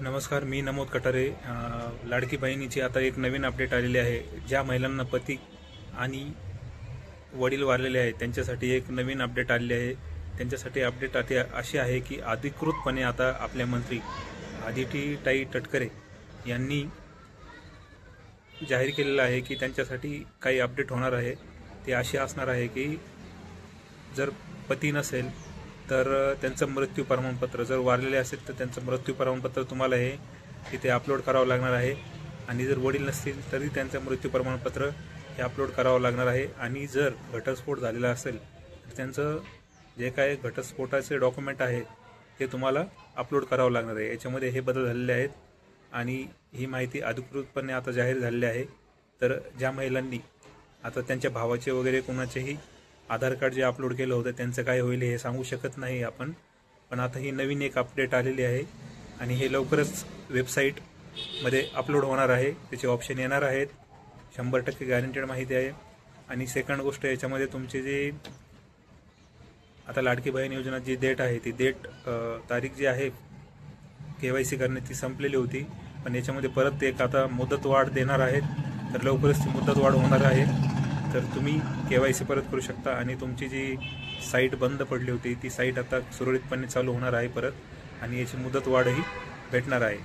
नमस्कार, मी नमोद कटारे। लाडकी बहिणीची आता एक नवीन अपडेट आलेली आहे। ज्या महिलांना पती आणि वडील वारलेले आहेत त्यांच्यासाठी एक नवीन अपडेट आलेली आहे। त्यांच्यासाठी अपडेट आता अशी आहे की अधिकृतपणे आता आपले मंत्री आदितीताई तटकरे यांनी जाहीर केलेलं आहे की त्यांच्यासाठी काही अपडेट होणार आहे। ते अशी असणार आहे की जर पती नसेल तर त्यांचं मृत्यू प्रमाणपत्र, जर वारलेले असेल तर त्यांचं मृत्यू प्रमाणपत्र तुम्हाला हे तिथे अपलोड करावं लागणार आहे। आणि जर वडील नसतील तरी त्यांचं मृत्यू प्रमाणपत्र हे अपलोड करावं लागणार आहे। आणि जर घटस्फोट झालेला असेल तर त्यांचं जे काय घटस्फोटाचे डॉक्युमेंट आहे ते तुम्हाला अपलोड करावं लागणार आहे। याच्यामध्ये हे बदल झालेले आहेत आणि ही माहिती अधिकृतपणे आता जाहीर झालेली आहे। तर ज्या महिलांनी आता त्यांच्या भावाचे वगैरे कोणाचेही आधार कार्ड जे अपलोड केलं होतं त्यांचं काय होईल हे सांगू शकत नाही आपण, पण आता ही नवीन एक अपडेट आलेली आहे आणि हे लवकरच वेबसाईटमध्ये अपलोड होणार आहे। त्याचे ऑप्शन येणार आहेत, 100% गॅरंटेड माहिती आहे। आणि सेकंड गोष्ट, याच्यामध्ये तुमचे जे आता लाडकी बहीण योजना जी डेट आहे ती तारीख जी आहे KYC करण्याची ती संपलेली होती, पण याच्यामध्ये परत एक आता मुदतवाढ देणार आहेत। तर लवकरच ती मुदतवाढ होणार आहे, तर तुम्ही KYC परत करू शकता आणि तुमची जी साईट बंद पडली होती ती साईट आता सुरळीतपणे चालू होणार आहे परत, आणि याची मुदतवाढही भेटणार आहे।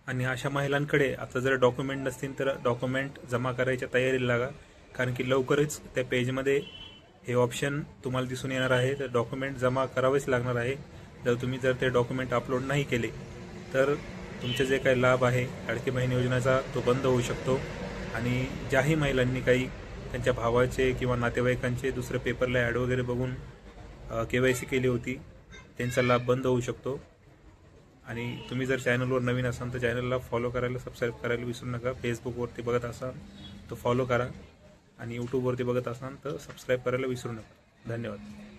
आणि अशा महिलांकडे आता जर डॉक्युमेंट नसतील तर डॉक्युमेंट जमा करायच्या तयारीला लागा, कारण की लवकरच त्या पेजमध्ये हे ऑप्शन तुम्हाला दिसून येणार आहे। तर डॉक्युमेंट जमा करावेच लागणार आहे। जर ते डॉक्युमेंट अपलोड नाही केले तर तुमचे जे काही लाभ आहे लाडकी बहीण योजनेचा तो बंद होऊ शकतो। आणि ज्याही महिलांनी काही त्यांच्या भावाचे किंवा नातेवाईकांचे दुसरे पेपरला ॲड वगैरे बघून KYC केली होती त्यांचा लाभ बंद होऊ शकतो। आणि तुम्ही जर चॅनलवर नवीन असाल तर चॅनलला फॉलो करायला, सबस्क्राईब करायला विसरू नका। फेसबुकवरती बघत असाल तर फॉलो करा आणि यूट्यूबवरती बघत असाल तर सबस्क्राईब करायला विसरू नका। धन्यवाद।